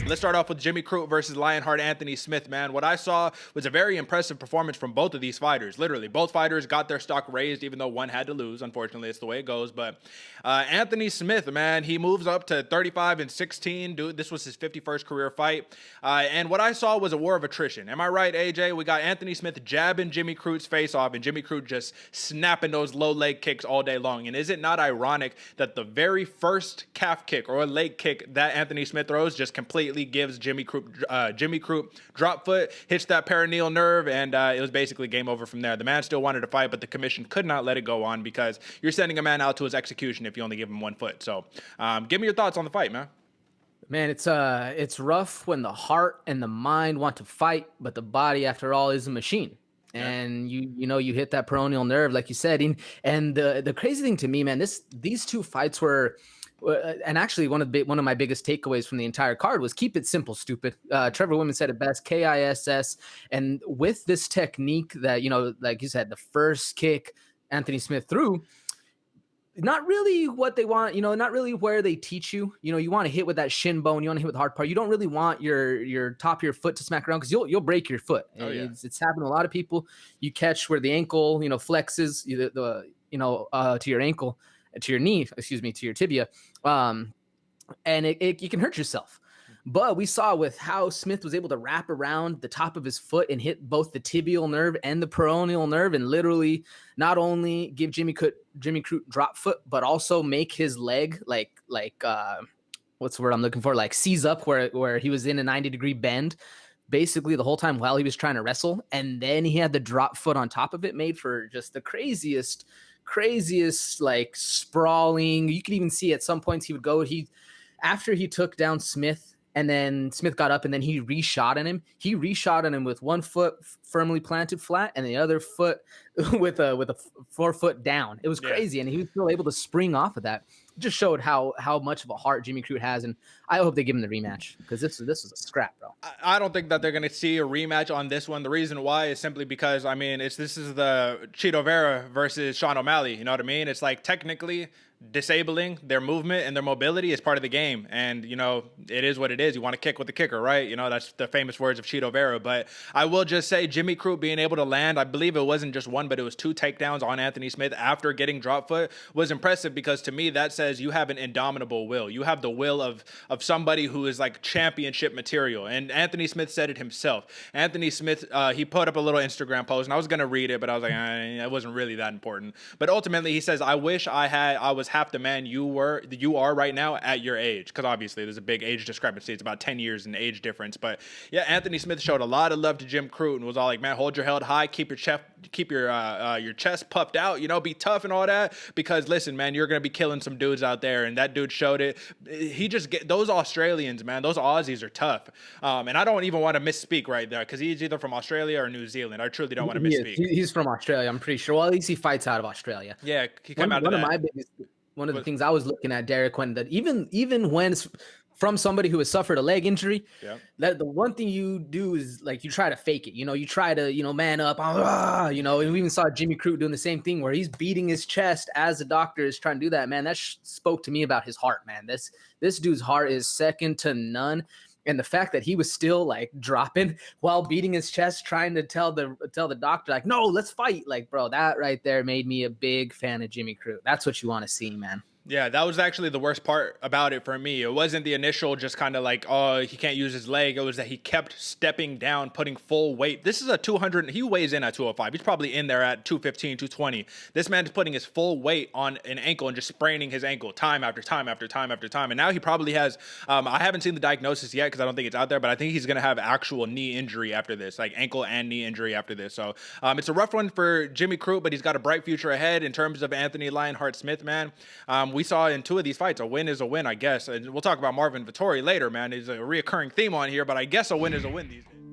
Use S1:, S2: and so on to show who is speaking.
S1: Let's start off with Jimmy Crute versus Lionheart Anthony Smith, man. What I saw was a very impressive performance from both of these fighters. Literally, both fighters got their stock raised, even though one had to lose. Unfortunately, it's the way it goes. But Anthony Smith, man, he moves up to 35-16. Dude, this was his 51st career fight. And what I saw was a war of attrition. Am I right, AJ? We got Anthony Smith jabbing Jimmy Crute's face off, and Jimmy Crute just snapping those low leg kicks all day long. And is it not ironic that the very first calf kick or leg kick that Anthony Smith throws just completely gives Jimmy Crute drop foot, hits that perineal nerve, and it was basically game over from there. The man still wanted to fight, but the commission could not let it go on because you're sending a man out to his execution if you only give him 1 foot. So give me your thoughts on the fight, man.
S2: Man, it's rough when the heart and the mind want to fight, but the body, after all, is a machine. And you hit that peroneal nerve, like you said. And the crazy thing to me, man, these two fights were, and actually one of my biggest takeaways from the entire card was keep it simple, stupid. Trevor Woodman said it best, KISS. And with this technique that, like you said, the first kick Anthony Smith threw, not really what they want, not really where they teach you. You want to hit with that shin bone. You want to hit with the hard part. You don't really want your top of your foot to smack around because you'll break your foot.
S1: Oh, yeah.
S2: It's happened to a lot of people. You catch where the ankle, flexes, to your ankle, to your knee, to your tibia, and you can hurt yourself. But we saw with how Smith was able to wrap around the top of his foot and hit both the tibial nerve and the peroneal nerve, and literally not only give Jimmy Crute drop foot, but also make his leg like what's the word I'm looking for? Like seize up where he was in a 90-degree bend basically the whole time while he was trying to wrestle. And then he had the drop foot on top of it, made for just the craziest like sprawling. You could even see at some points after he took down Smith, and then Smith got up and then he reshot on him. He reshot on him with 1 foot firmly planted flat and the other foot with a 4 foot down. It was crazy. And he was still able to spring off of that. It just showed how much of a heart Jimmy Crute has. And I hope they give him the rematch because this was a scrap, bro.
S1: I don't think that they're going to see a rematch on this one. The reason why is simply because, this is the Cheeto Vera versus Sean O'Malley. You know what I mean? It's like technically disabling their movement and their mobility is part of the game. And, it is what it is. You want to kick with the kicker, right? That's the famous words of Cheeto Vera. But I will just say Jimmy Crute being able to land, I believe it wasn't just one, but it was 2 takedowns on Anthony Smith after getting drop foot was impressive because to me that says you have an indomitable will. You have the will of somebody who is like championship material. And Anthony Smith said it himself. Anthony Smith, he put up a little Instagram post and I was going to read it, but I was like, it wasn't really that important. But ultimately he says, I wish I was half the man you are right now at your age, because obviously there's a big age discrepancy. It's about 10 years in age difference. But yeah, Anthony Smith showed a lot of love to Jim Crute and was all like, man, hold your head high, keep your chest puffed out, be tough and all that, because listen, man, you're gonna be killing some dudes out there. And that dude showed it. He just those Australians, man, those Aussies are tough. And I don't even want to misspeak right there because he's either from Australia or New Zealand. I truly don't want to misspeak.
S2: He's from Australia, I'm pretty sure. Well, at least he fights out of Australia.
S1: Yeah, he came out of that.
S2: One of the things I was looking at, Derek, when that even when it's from somebody who has suffered a leg injury, that the one thing you do is like you try to fake it. You try to man up. And we even saw Jimmy Crute doing the same thing where he's beating his chest as the doctor is trying to do that. Man, that spoke to me about his heart, man. This dude's heart is second to none. And the fact that he was still like dropping while beating his chest, trying to tell the doctor, like, no, let's fight. Like, bro, that right there made me a big fan of Jimmy Crute. That's what you want to see, man.
S1: Yeah, that was actually the worst part about it for me. It wasn't the initial just kind of like, oh, he can't use his leg. It was that he kept stepping down, putting full weight. This is a 200. He weighs in at 205. He's probably in there at 215, 220. This man is putting his full weight on an ankle and just spraining his ankle time after time after time after time. And now he probably has, I haven't seen the diagnosis yet because I don't think it's out there, but I think he's going to have actual knee injury after this, like ankle and knee injury after this. So it's a rough one for Jimmy Crute, but he's got a bright future ahead in terms of Anthony Lionheart Smith, man. We saw in 2 of these fights, a win is a win, I guess. And we'll talk about Marvin Vettori later, man. It's a reoccurring theme on here, but I guess a win is a win these days.